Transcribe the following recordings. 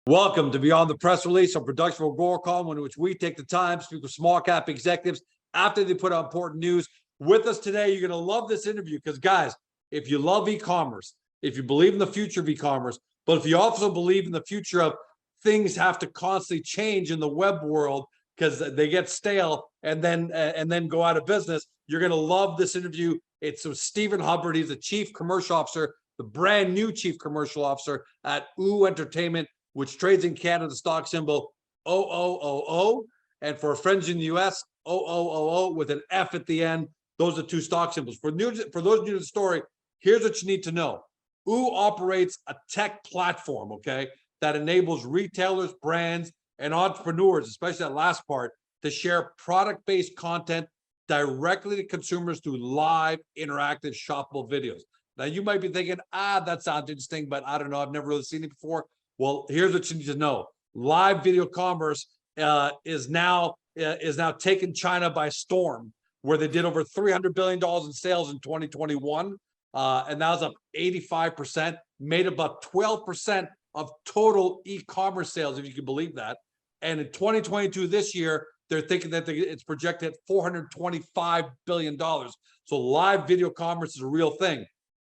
Welcome to Beyond the Press Release, a production of Agoracom, in which we take the time to speak with small cap executives after they put out important news. With us today, you're going to love this interview because, guys, if you love e-commerce, if you believe in the future of e-commerce, but if you also believe in the future of things have to constantly change in the web world because they get stale and then go out of business, you're going to love this interview. It's with Stephen Hubbard. He's the Chief Commercial Officer, the brand new Chief Commercial Officer at OOOOO Entertainment, which trades in Canada, stock symbol OOOO. And for our friends in the US, OOOO with an F at the end. Those are two stock symbols. For those new to the story, here's what you need to know. OOOOO operates a tech platform, okay, that enables retailers, brands, and entrepreneurs, especially that last part, to share product-based content directly to consumers through live, interactive, shoppable videos. Now, you might be thinking, that sounds interesting, but I don't know, I've never really seen it before. Well, here's what you need to know. Live video commerce is now taking China by storm, where they did over $300 billion in sales in 2021. And that was up 85%, made about 12% of total e-commerce sales, if you can believe that. And in 2022, this year, they're thinking that it's projected at $425 billion. So live video commerce is a real thing.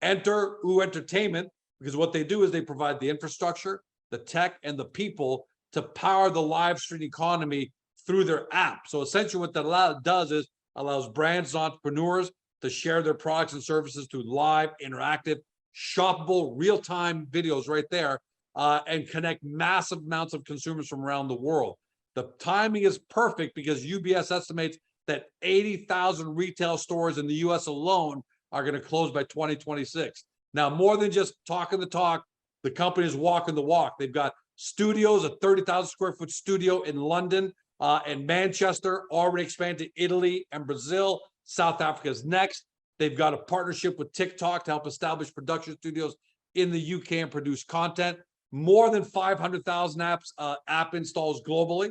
Enter OOOOO Entertainment, because what they do is they provide the infrastructure, the tech, and the people to power the live stream economy through their app. So essentially what that does is allows brands and entrepreneurs to share their products and services through live, interactive, shoppable, real-time videos right there, and connect massive amounts of consumers from around the world. The timing is perfect because UBS estimates that 80,000 retail stores in the US alone are going to close by 2026. Now, more than just talking the talk, the company is walking the walk. They've got studios, a 30,000 square foot studio in London and Manchester, already expanded to Italy and Brazil. South Africa is next. They've got a partnership with TikTok to help establish production studios in the UK and produce content. More than 500,000 app installs globally.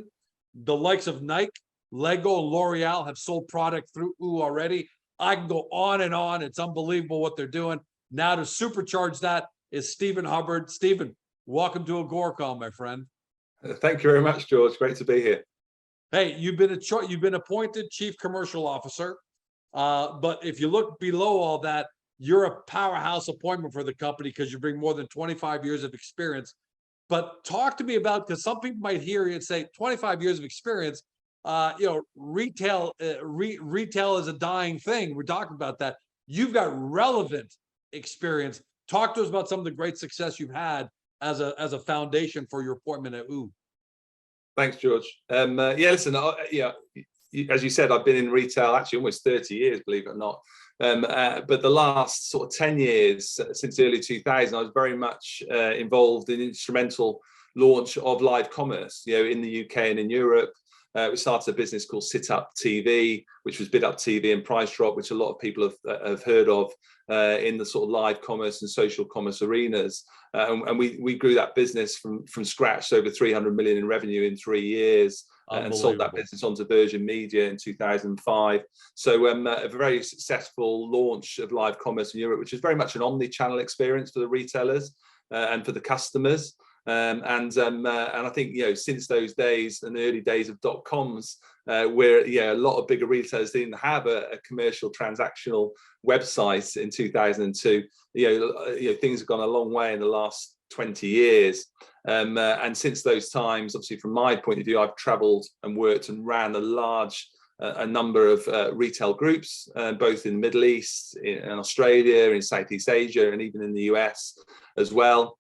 The likes of Nike, Lego, and L'Oreal have sold product through OOOOO already. I can go on and on. It's unbelievable what they're doing. Now to supercharge that is Stephen Hubbard. Stephen, welcome to Agoracom, my friend. Thank you very much, George. Great to be here. Hey, you've been appointed Chief Commercial Officer, but if you look below all that, you're a powerhouse appointment for the company because you bring more than 25 years of experience. But talk to me about, because some people might hear you and say 25 years of experience. Retail is a dying thing. We're talking about that. You've got relevant experience. Talk to us about some of the great success you've had as a foundation for your appointment at OOOOO. Thanks, George. Yeah, listen, as you said, I've been in retail actually almost 30 years, believe it or not. But the last sort of 10 years, since early 2000, I was very much involved in instrumental launch of live commerce, in the UK and in Europe. We started a business called Sit Up TV, which was Bid Up TV and Price Drop, which a lot of people have heard of in the sort of live commerce and social commerce arenas. And we grew that business from scratch to over 300 million in revenue in 3 years, and sold that business onto Virgin Media in 2005. So a very successful launch of live commerce in Europe, which is very much an omni-channel experience for the retailers and for the customers. And I think since those days and the early days of .coms, where a lot of bigger retailers didn't have a commercial transactional website in 2002, things have gone a long way in the last 20 years. And since those times, obviously from my point of view, I've traveled and worked and ran a number of retail groups, both in the Middle East, in Australia, in Southeast Asia, and even in the US as well.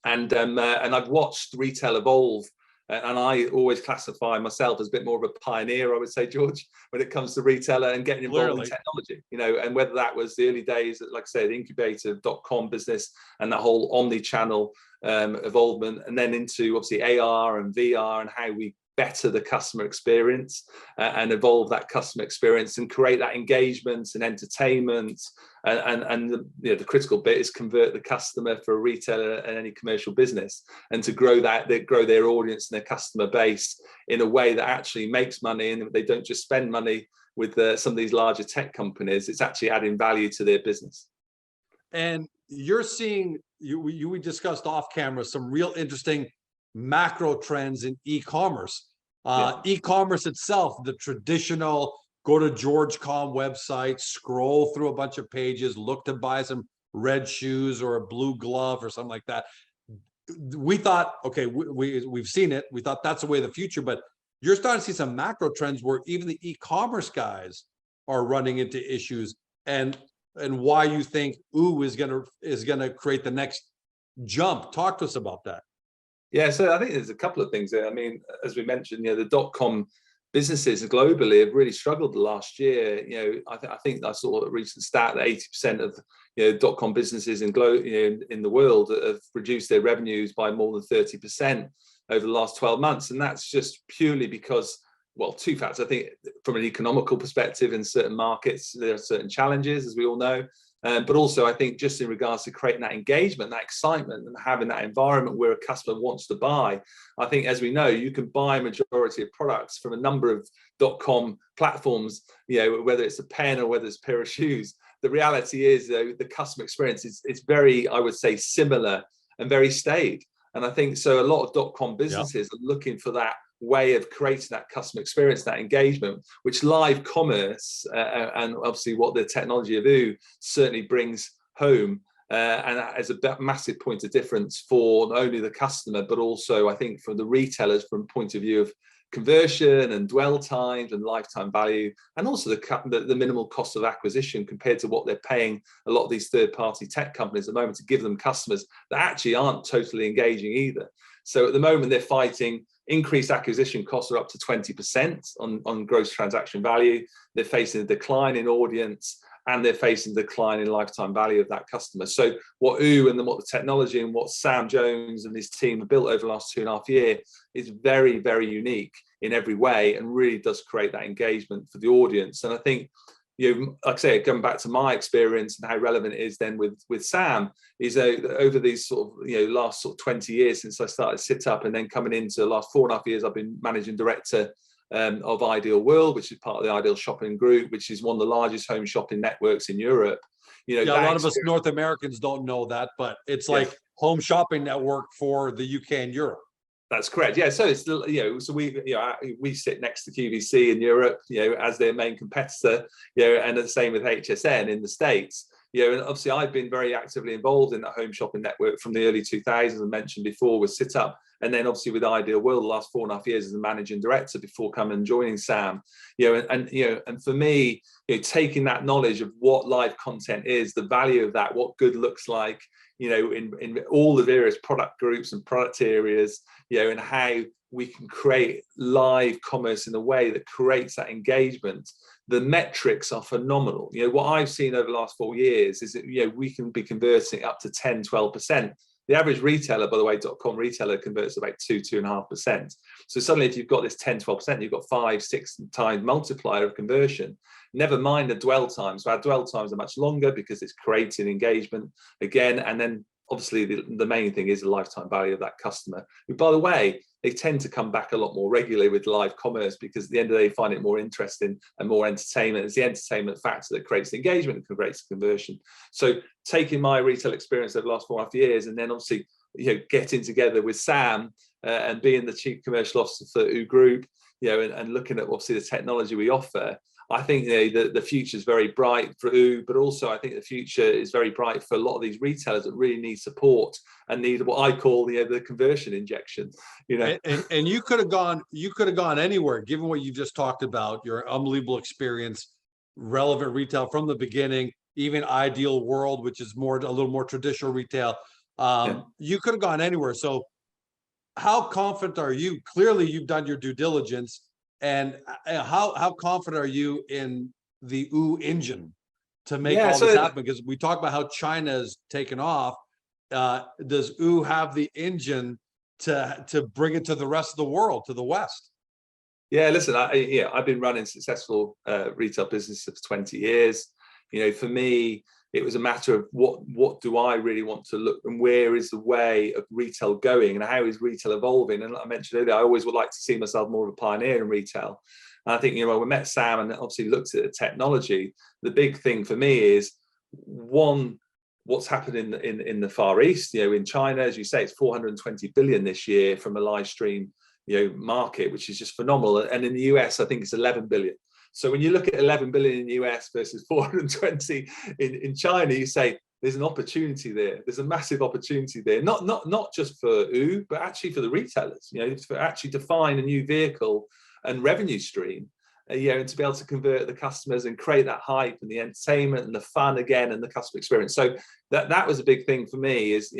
And I've watched retail evolve, and I always classify myself as a bit more of a pioneer, I would say, George, when it comes to retailer and getting involved in technology. And whether that was the early days, like I say, the incubator of .com business and the whole omni-channel evolvement, and then into obviously AR and VR and how we better the customer experience and evolve that customer experience and create that engagement and entertainment. And the critical bit is convert the customer for a retailer and any commercial business, and to grow their audience and their customer base in a way that actually makes money, and they don't just spend money with some of these larger tech companies. It's actually adding value to their business. And you're seeing, we discussed off camera some real interesting macro trends in e-commerce. Yeah. E-commerce itself, the traditional go to George.com website, scroll through a bunch of pages, look to buy some red shoes or a blue glove or something like that. We thought, okay, we've seen it. We thought that's the way of the future, but you're starting to see some macro trends where even the e-commerce guys are running into issues, and why you think OOOO is gonna create the next jump. Talk to us about that. Yeah, so I think there's a couple of things there. I mean, as we mentioned, you know, the .com businesses globally have really struggled the last year. You know, I think I saw a recent stat that 80% of, you know, .com businesses in the world have reduced their revenues by more than 30% over the last 12 months, and that's just purely because, well, two factors. I think from an economical perspective, in certain markets there are certain challenges, as we all know. But also, I think just in regards to creating that engagement, that excitement, and having that environment where a customer wants to buy. I think, as we know, you can buy a majority of products from a number of .com platforms, you know, whether it's a pen or whether it's a pair of shoes. The reality is, though, the customer experience is very, I would say, similar and very staid. And I think so a lot of .com businesses are looking for that way of creating that customer experience, that engagement, which live commerce and obviously what the technology of OOOO certainly brings home, and that is a massive point of difference for not only the customer, but also I think from the retailers from point of view of conversion and dwell times and lifetime value, and also the minimal cost of acquisition compared to what they're paying a lot of these third-party tech companies at the moment to give them customers that actually aren't totally engaging either. So at the moment they're fighting increased acquisition costs are up to 20% on gross transaction value. They're facing a decline in audience, and they're facing a decline in lifetime value of that customer. So what OOOO and what the technology and what Sam Jones and his team have built over the last 2.5 years is very, very unique in every way, and really does create that engagement for the audience. And I think, you know, like I say, going back to my experience and how relevant it is then with Sam, is over these sort of, you know, last sort of 20 years since I started Sit Up, and then coming into the last 4.5 years, I've been managing director of Ideal World, which is part of the Ideal Shopping Group, which is one of the largest home shopping networks in Europe. You know, yeah, a lot of us North Americans don't know that, but it's like home shopping network for the UK and Europe. That's correct. Yeah. So it's, you know, so we sit next to QVC in Europe, you know, as their main competitor, you know, and the same with HSN in the States. You know, and obviously I've been very actively involved in that home shopping network from the early 2000s, I mentioned before, with Sit Up, and then obviously with Ideal World the last 4.5 years as a managing director before coming and joining Sam. You know, and for me, you know, taking that knowledge of what live content is, the value of that, what good looks like, you know, in all the various product groups and product areas, you know, and how we can create live commerce in a way that creates that engagement. The metrics are phenomenal. You know, what I've seen over the last 4 years is that, you know, we can be converting up to 10-12%. The average retailer, by the way, .com retailer converts about 2-2.5%. So suddenly, if you've got this 10-12%, you've got 5-6 times multiplier of conversion. Never mind the dwell time. So our dwell times are much longer because it's creating engagement again. And then obviously the main thing is the lifetime value of that customer, who, by the way, they tend to come back a lot more regularly with live commerce, because at the end of the day, they find it more interesting and more entertainment. It's the entertainment factor that creates the engagement and creates the conversion. So taking my retail experience over the last 4.5 years, and then obviously, you know, getting together with Sam and being the chief commercial officer for OOOO Group, you know, and looking at obviously the technology we offer, I think, you know, the future is very bright for OOOO, but also I think the future is very bright for a lot of these retailers that really need support and need what I call, you know, the conversion injection. You know, and you could have gone anywhere, given what you just talked about, your unbelievable experience, relevant retail from the beginning, even Ideal World, which is a little more traditional retail. You could have gone anywhere. So how confident are you? Clearly, you've done your due diligence. And how confident are you in the OOOO engine to make all this happen? Because we talk about how China has taken off. Does OOOO have the engine to bring it to the rest of the world, to the West? Yeah, listen, I've been running successful retail businesses for 20 years. You know, for me, it was a matter of what do I really want to look, and where is the way of retail going, and how is retail evolving? And like I mentioned earlier, I always would like to see myself more of a pioneer in retail. And I think, you know, when we met Sam and obviously looked at the technology, the big thing for me is, one, what's happened in the Far East. In China, as you say, it's 420 billion this year from a live stream market, which is just phenomenal. And in the US, I think it's 11 billion. So when you look at 11 billion in the US versus 420 in China, you say there's an opportunity there. There's a massive opportunity there, not just for OOOO, but actually for the retailers, for actually to find a new vehicle and revenue stream, and to be able to convert the customers and create that hype and the entertainment and the fun again and the customer experience. So that was a big thing for me, is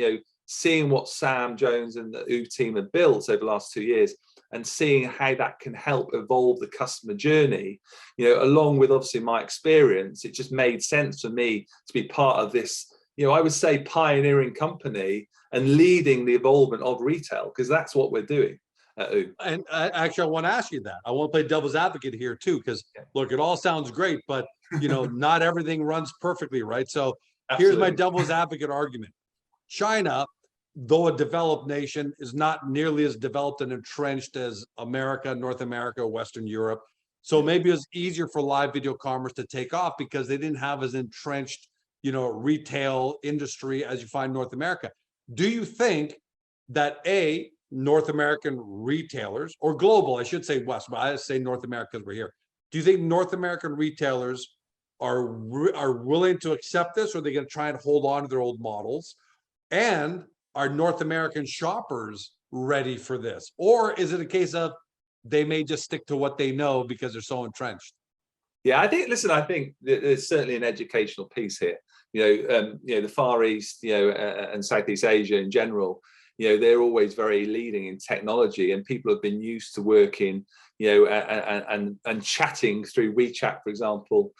seeing what Sam Jones and the OOOO team have built over the last 2 years, and seeing how that can help evolve the customer journey, along with obviously my experience. It just made sense for me to be part of this, I would say, pioneering company and leading the evolvement of retail, because that's what we're doing at OOOO. And actually, I want to ask you that. I want to play devil's advocate here too, because look, it all sounds great, but not everything runs perfectly, right? So Here's my devil's advocate argument. China, though a developed nation, is not nearly as developed and entrenched as America, North America, Western Europe. So maybe it's easier for live video commerce to take off because they didn't have as entrenched, retail industry as you find North America. Do you think that North American retailers, or global, I should say West, but I say North America because we're here. Do you think North American retailers are willing to accept this, or are they going to try and hold on to their old models? And are North American shoppers ready for this? Or is it a case of they may just stick to what they know because they're so entrenched? Yeah, I think there's certainly an educational piece here. The Far East, and Southeast Asia in general, they're always very leading in technology, and people have been used to working, and chatting through WeChat, for example,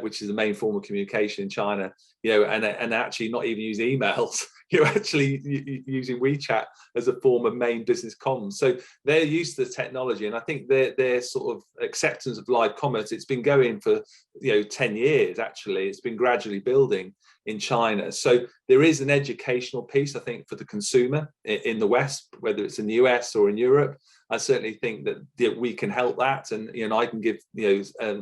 which is the main form of communication in China, and actually not even use emails. You're actually using WeChat as a form of main business comms. So they're used to the technology, and I think their sort of acceptance of live commerce, it's been going for 10 years. Actually, it's been gradually building in China. So there is an educational piece, I think, for the consumer in the West, whether it's in the US or in Europe. I certainly think that we can help that, and I can give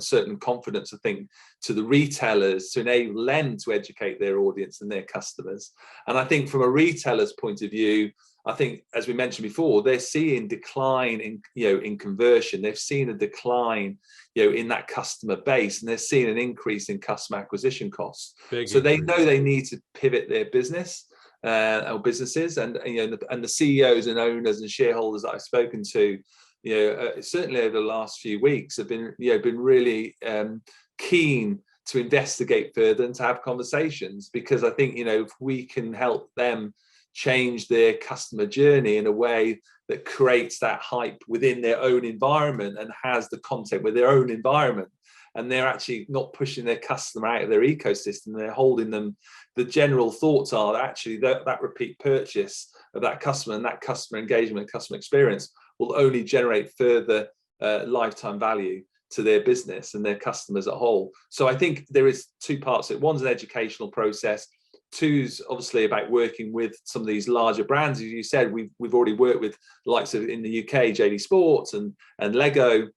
certain confidence, I think, to the retailers to enable them to educate their audience and their customers. And I think from a retailer's point of view, I think, as we mentioned before, they're seeing decline in conversion. They've seen a decline in that customer base, and they're seeing an increase in customer acquisition costs. So they know they need to pivot their business or businesses, and the CEOs and owners and shareholders that I've spoken to, certainly over the last few weeks, have been really keen to investigate further and to have conversations, because I think if we can help them change their customer journey in a way that creates that hype within their own environment and has the content with their own environment, and they're actually not pushing their customer out of their ecosystem, they're holding them. The general thoughts are that actually that repeat purchase of that customer and that customer engagement, customer experience will only generate further lifetime value to their business and their customers at whole. So I think there is two parts to it. One's an educational process. Two's obviously about working with some of these larger brands. As you said, we've already worked with the likes of, in the UK, JD Sports and Lego,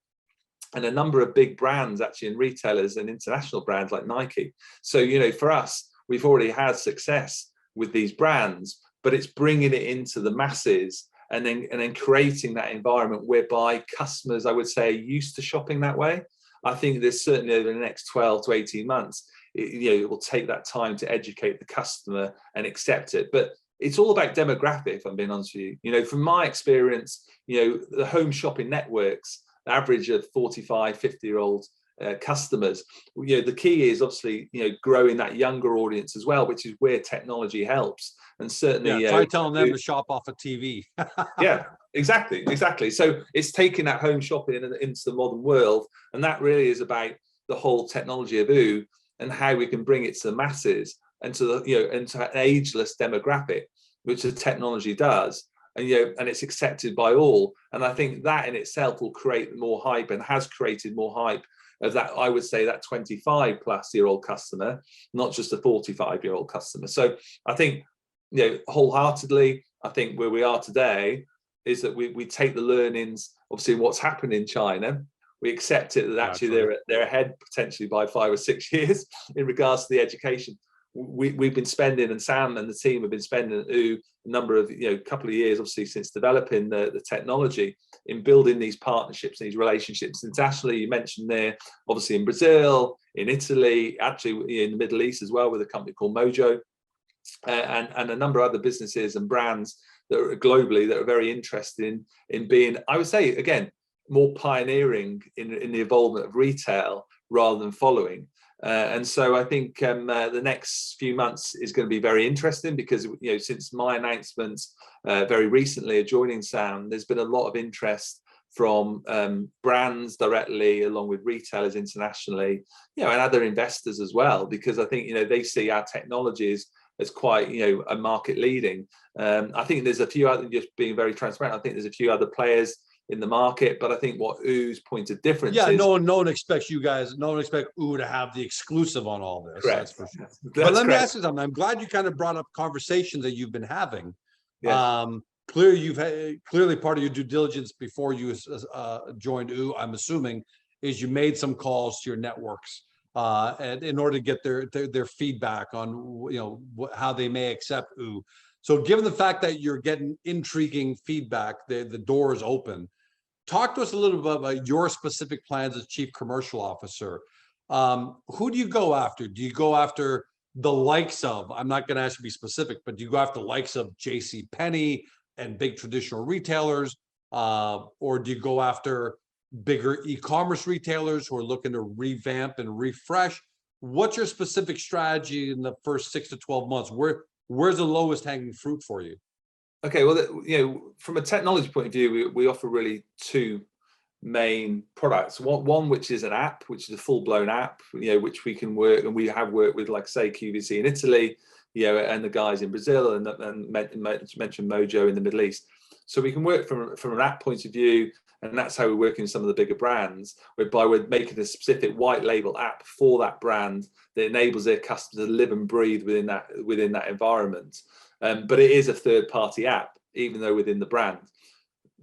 and a number of big brands actually, and retailers and international brands like Nike. So for us, we've already had success with these brands, but it's bringing it into the masses and then creating that environment whereby customers, I would say, are used to shopping that way. I think there's certainly over the next 12 to 18 months, it will take that time to educate the customer and accept it. But it's all about demographic, if I'm being honest with you. From my experience, the home shopping networks, the average of 45, 50-year-old customers, the key is obviously, growing that younger audience as well, which is where technology helps. And certainly, try telling them to shop off a TV. Yeah, exactly. So it's taking that home shopping into the modern world, and that really is about the whole technology of OOOO and how we can bring it to the masses and to the and to an ageless demographic, which the technology does, and and it's accepted by all. And I think that in itself will create more hype, and has created more hype of that, I would say, that 25-plus-year-old customer, not just a 45-year-old customer. So I think, wholeheartedly, I think where we are today is that we take the learnings, obviously, what's happened in China. We accept it that actually they're ahead potentially by 5 or 6 years in regards to the education. we've been spending, and Sam and the team have been spending a number of, couple of years, obviously, since developing the technology, in building these partnerships, these relationships internationally. You mentioned there, obviously, in Brazil, in Italy, actually in the Middle East as well, with a company called Mojo, and a number of other businesses and brands that are globally that are very interested in being, I would say, again, more pioneering in the evolvement of retail rather than following. And so I think the next few months is going to be very interesting, because since my announcement very recently of joining Sam, there's been a lot of interest from brands directly, along with retailers internationally, and other investors as well, because I think they see our technologies as quite a market leading. I think there's a few other, just being very transparent, I think there's a few other players in the market, but I think what OOO's point of difference is, no one expects you guys, no one expects OOOO to have the exclusive on all this. Correct. That's for sure. But let me ask you something. I'm glad you kind of brought up conversations that you've been having. Yes. Clearly you've had, clearly part of your due diligence before you joined OOOO, I'm assuming, is you made some calls to your networks and in order to get their feedback on how they may accept OOOO. So given the fact that you're getting intriguing feedback, the door is open. Talk to us a little bit about your specific plans as Chief Commercial Officer. Who do you go after? Do you go after the likes of, I'm not going to ask you to be specific, but do you go after the likes of JCPenney and big traditional retailers? Or do you go after bigger e-commerce retailers who are looking to revamp and refresh? What's your specific strategy in the first 6 to 12 months? Where's the lowest hanging fruit for you? Okay, well, from a technology point of view, we offer really two main products. One which is an app, which is a full-blown app, which we can work, and we have worked with, like say, QVC in Italy, and the guys in Brazil, and mentioned Mojo in the Middle East. So we can work from an app point of view, and that's how we're working with some of the bigger brands, whereby we're making a specific white label app for that brand that enables their customers to live and breathe within that environment. But it is a third-party app, even though within the brand.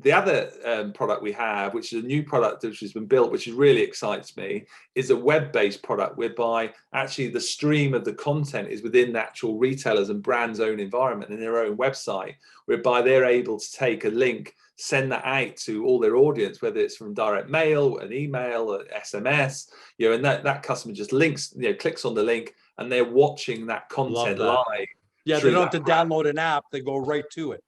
The other product we have, which is a new product which has been built, which really excites me, is a web-based product whereby actually the stream of the content is within the actual retailers and brands' own environment and their own website, whereby they're able to take a link, send that out to all their audience, whether it's from direct mail, an email, an SMS, and that customer just clicks on the link, and they're watching that content live. Yeah, they don't have to download an app, they go right to it.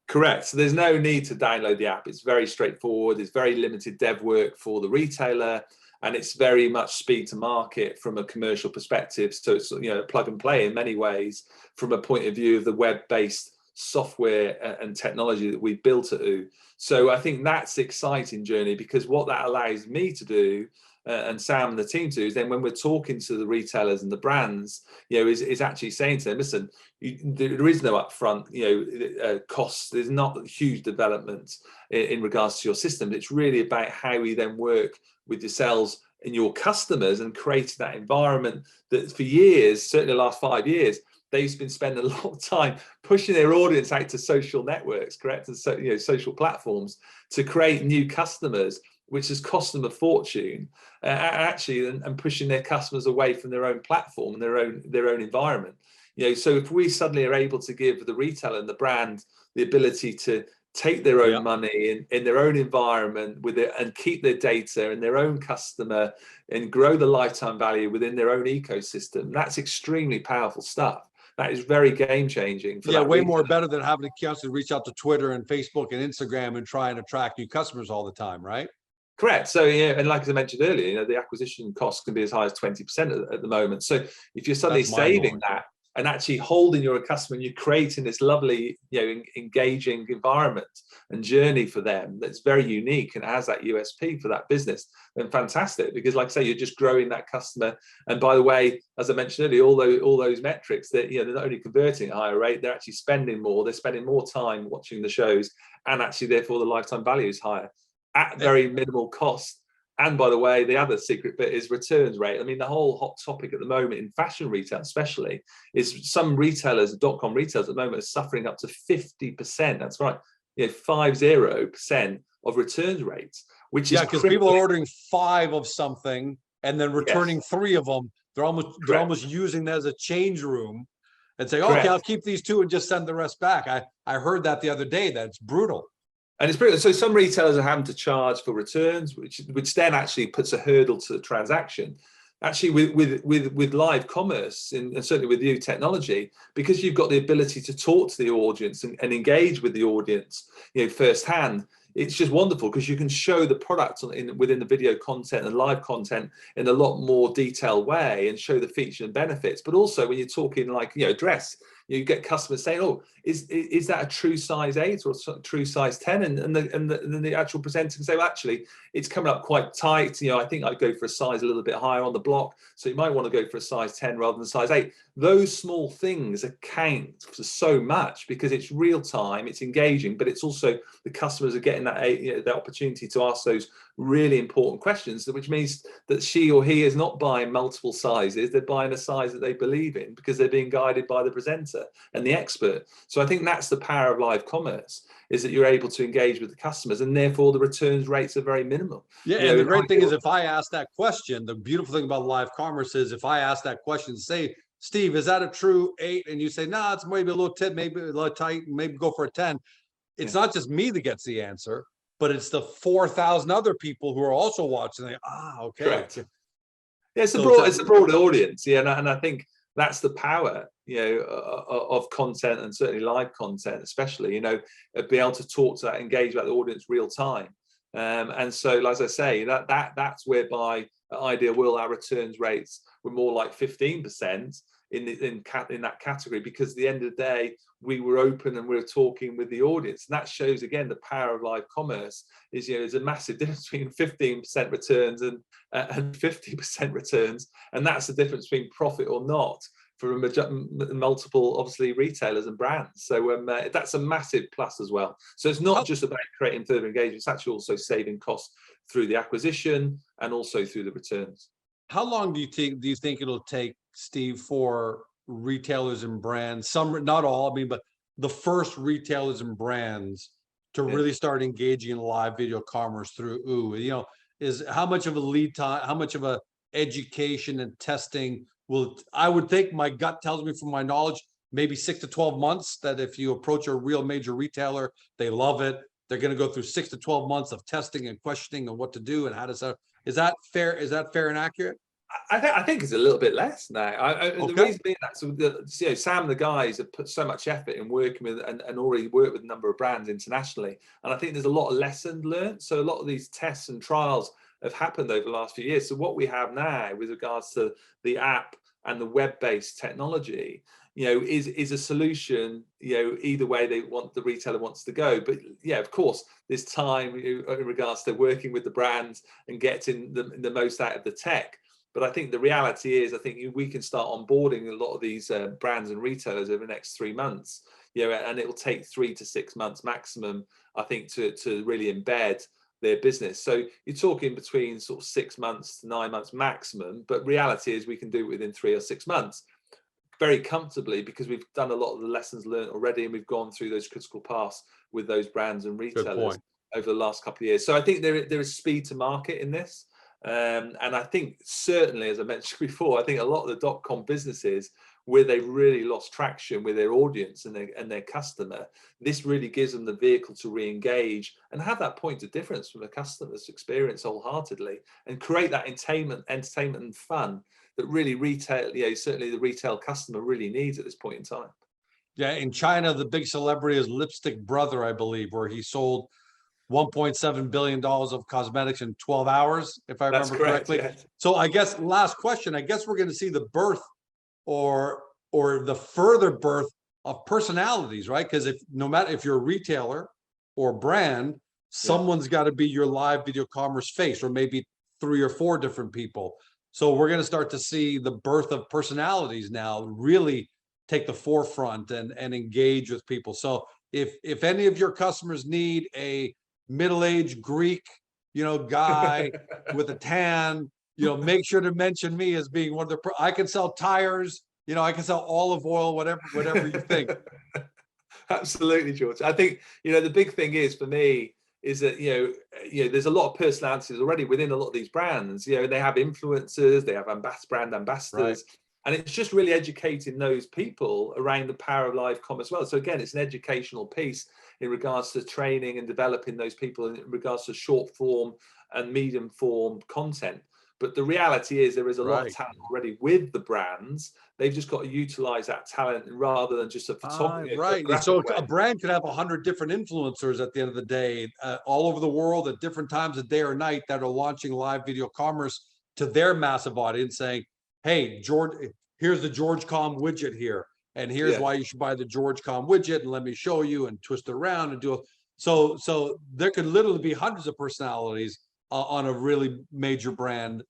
Correct. So there's no need to download the app. It's very straightforward. It's very limited dev work for the retailer, and it's very much speed to market from a commercial perspective. So it's plug and play in many ways from a point of view of the web-based software and technology that we've built at OOOO. So I think that's the exciting journey, because what that allows me to do, and Sam and the team to, is then when we're talking to the retailers and the brands, is actually saying to them, listen, there is no upfront costs. There's not huge development in regards to your system. It's really about how we then work with yourselves and your customers and create that environment that for years, certainly the last 5 years, they've been spending a lot of time pushing their audience out to social networks, correct, and social platforms to create new customers, which has cost them a fortune, and pushing their customers away from their own platform and their own environment. So if we suddenly are able to give the retailer and the brand the ability to take their own money in their own environment with it, and keep their data and their own customer, and grow the lifetime value within their own ecosystem, that's extremely powerful stuff. That is very game changing. Way more better than having to constantly reach out to Twitter and Facebook and Instagram and try and attract new customers all the time, right? Correct. So and like as I mentioned earlier, the acquisition cost can be as high as 20% at the moment. So if you're suddenly saving that and actually holding your customer, and you're creating this lovely, engaging environment and journey for them that's very unique and has that USP for that business, then fantastic. Because like I say, you're just growing that customer. And by the way, as I mentioned earlier, all those metrics that they're not only converting at a higher rate, they're actually spending more. They're spending more time watching the shows, and actually therefore the lifetime value is higher at very minimal cost. And by the way, the other secret bit is returns rate. I mean, the whole hot topic at the moment in fashion retail especially is some retailers, .com retailers at the moment, are suffering up to 50%. That's right, 50% of returns rates, which is because people are ordering 5 of something and then returning 3 of them. They're almost using that as a change room and say, okay, I'll keep these 2 and just send the rest back. I heard that the other day. That's brutal. And it's brilliant. So some retailers are having to charge for returns, which then actually puts a hurdle to the transaction. Actually, with live commerce and certainly with new technology, because you've got the ability to talk to the audience and engage with the audience, firsthand, it's just wonderful because you can show the product within the video content and live content in a lot more detailed way and show the features and benefits. But also when you're talking like, dress, you get customers saying, oh, is that a true size 8 or a true size 10? And then the actual presenter can say, well, actually, it's coming up quite tight. I think I'd go for a size a little bit higher on the block. So you might want to go for a size 10 rather than size 8. Those small things account for so much because it's real time, it's engaging, but it's also the customers are getting that opportunity to ask those really important questions, which means that she or he is not buying multiple sizes, they're buying a size that they believe in because they're being guided by the presenter and the expert. So I think that's the power of live commerce, is that you're able to engage with the customers and therefore the returns rates are very minimal. Yeah, and the great thing is if I ask that question, the beautiful thing about live commerce is if I ask that question, say, Steve, is that a true 8? And you say, no, it's maybe a little 10, maybe a little tight, maybe go for a 10. It's not just me that gets the answer, but it's the 4,000 other people who are also watching. They, okay. Correct. Yeah, it's a broad audience. Yeah, and I think that's the power, of content and certainly live content, especially, be able to talk to that, engage with the audience real time. And so, as I say, that's whereby at Ideal World our returns rates were more like 15% in that category, because at the end of the day we were open and we were talking with the audience. And that shows again the power of live commerce is, there's a massive difference between 15% returns and 50% returns, and that's the difference between profit or not for multiple, obviously, retailers and brands. So that's a massive plus as well. So it's not just about creating further engagement, it's actually also saving costs through the acquisition and also through the returns. How long do you think it'll take, Steve, for retailers and brands, some, not all, but the first retailers and brands to really start engaging in live video commerce through OOOO? Is how much of a lead time, how much of a education and testing I would think, my gut tells me from my knowledge, maybe 6 to 12 months, that if you approach a real major retailer, they love it. They're going to go through 6 to 12 months of testing and questioning and what to do and how to set. Is that fair? Is that fair and accurate? I think it's a little bit less now. The reason being that Sam and the guys have put so much effort in working with and already worked with a number of brands internationally, and I think there's a lot of lessons learned. So a lot of these tests and trials have happened over the last few years. So what we have now with regards to the app and the web-based technology, is a solution, either way the retailer wants to go. But yeah, of course, there's time in regards to working with the brands and getting the most out of the tech. But I think the reality is, I think we can start onboarding a lot of these brands and retailers over the next 3 months, and it will take 3 to 6 months maximum, I think, to really embed their business. So you're talking between sort of 6 months to 9 months maximum, but reality is we can do it within 3 or 6 months very comfortably, because we've done a lot of the lessons learned already, and we've gone through those critical paths with those brands and retailers over the last couple of years. So I think there is speed to market in this. And I think certainly, as I mentioned before, I think a lot of the .com businesses where they really lost traction with their audience and their customer, this really gives them the vehicle to re-engage and have that point of difference from the customer's experience wholeheartedly, and create that entertainment and fun that really retail, certainly the retail customer really needs at this point in time. Yeah, in China, the big celebrity is Lipstick Brother, I believe, where he sold $1.7 billion of cosmetics in 12 hours, if I remember correctly. Yes. So I guess last question, I guess we're going to see the birth or the further birth of personalities, right? Because no matter if you're a retailer or brand, someone's got to be your live video commerce face, or maybe 3 or 4 different people. So we're going to start to see the birth of personalities now really take the forefront and engage with people. So if any of your customers need a middle-aged Greek, guy with a tan, make sure to mention me as being one of the, I can sell tires, I can sell olive oil, whatever you think. Absolutely, George. I think, the big thing is for me, is that, there's a lot of personalities already within a lot of these brands. They have influencers, they have brand ambassadors, and it's just really educating those people around the power of live commerce. Well, so again, it's an educational piece in regards to training and developing those people in regards to short form and medium form content. But the reality is there is a lot of talent already with the brands. They've just got to utilize that talent rather than just a photographer. Right. So a brand could have 100 different influencers at the end of the day, all over the world at different times of day or night, that are launching live video commerce to their massive audience, saying, hey, George, here's the GeorgeCom widget here. And here's why you should buy the GeorgeCom widget. And let me show you, and twist it around and do it. So there could literally be hundreds of personalities on a really major brand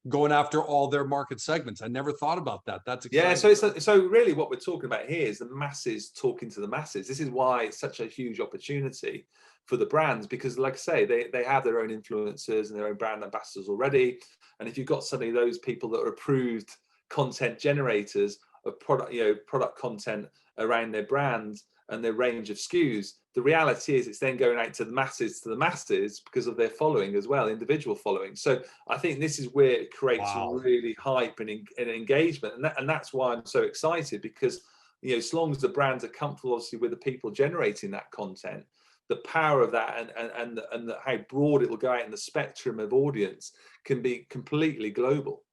going after all their market segments. I never thought about that. That's exciting. Yeah, so really what we're talking about here is the masses talking to the masses. This is why it's such a huge opportunity for the brands, because like I say, they have their own influencers and their own brand ambassadors already. And if you've got suddenly those people that are approved content generators of product content around their brand and their range of SKUs, the reality is it's then going out to the masses because of their following as well, individual following. So I think this is where it creates really hype and engagement, and that's why I'm so excited, because as long as the brands are comfortable, obviously, with the people generating that content, the power of that and how broad it will go out in the spectrum of audience can be completely global,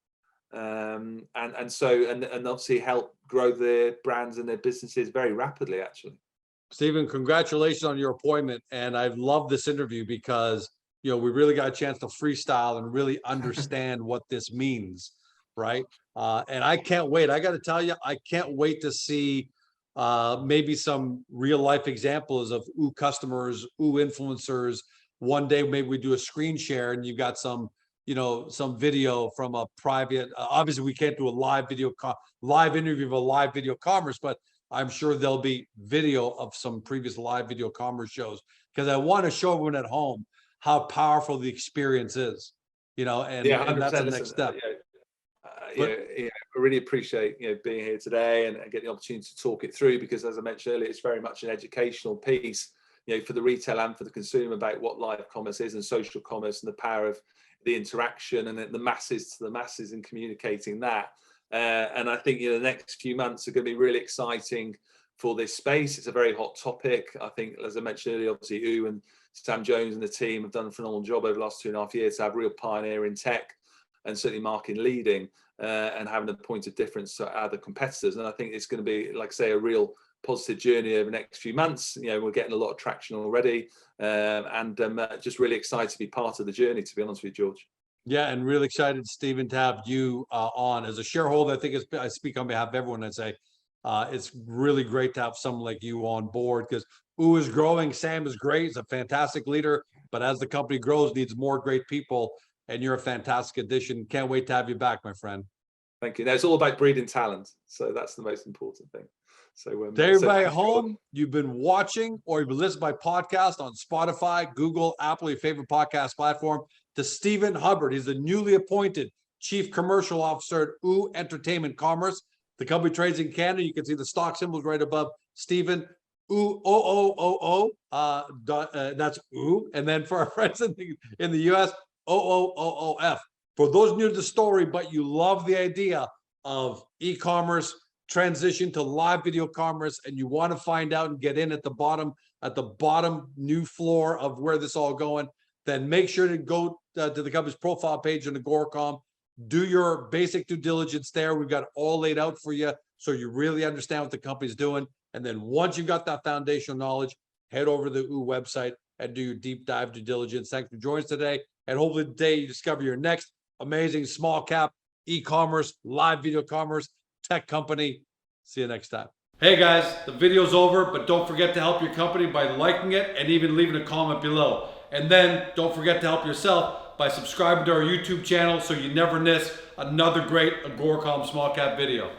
and obviously help grow their brands and their businesses very rapidly, actually. Stephen, congratulations on your appointment. And I've loved this interview because, we really got a chance to freestyle and really understand what this means, right? And I can't wait. I got to tell you, I can't wait to see maybe some real life examples of OOOO customers, OOOO influencers. One day, maybe we do a screen share and you've got some video from a private, obviously we can't do a live interview of a live video commerce, but I'm sure there'll be video of some previous live video commerce shows, because I want to show everyone at home how powerful the experience is, and that's the next step. I really appreciate being here today and getting the opportunity to talk it through, because as I mentioned earlier, it's very much an educational piece, for the retail and for the consumer, about what live commerce is and social commerce and the power of the interaction and the masses to the masses and communicating that. And I think the next few months are going to be really exciting for this space. It's a very hot topic. I think, as I mentioned earlier, obviously OOOO and Sam Jones and the team have done a phenomenal job over the last 2.5 years to have real pioneer in tech, and certainly marketing leading, and having a point of difference to other competitors. And I think it's going to be, like I say, a real positive journey over the next few months. We're getting a lot of traction already, and just really excited to be part of the journey, to be honest with you, George. Yeah, and really excited, Stephen, to have you on as a shareholder. I think I speak on behalf of everyone and say it's really great to have someone like you on board, because OOOO is growing. Sam is great. He's a fantastic leader, but as the company grows, needs more great people, and you're a fantastic addition. Can't wait to have you back, my friend. Thank you. Now, it's all about breeding talent, so that's the most important thing. So, to everybody at home, you've been watching or you've been listening by podcast on Spotify, Google, Apple, your favorite podcast platform, to Stephen Hubbard. He's the newly appointed Chief Commercial Officer at OOOOO Entertainment Commerce. The company trades in Canada. You can see the stock symbols right above Stephen. OOOO. That's OOOOO. And then for our friends in the US, OOOOF. For those new to the story, but you love the idea of e-commerce transition to live video commerce, and you want to find out and get in at the bottom new floor of where this all going, then make sure to go to the company's profile page on Agoracom. Do your basic due diligence there. We've got it all laid out for you, so you really understand what the company's doing. And then once you've got that foundational knowledge, head over to the OOOOO website and do your deep dive due diligence. Thanks for joining us today. And hopefully today you discover your next amazing small cap e-commerce, live video commerce, tech company. See you next time. Hey guys, the video's over, but don't forget to help your company by liking it and even leaving a comment below. And then don't forget to help yourself by subscribing to our YouTube channel so you never miss another great Agoracom small cap video.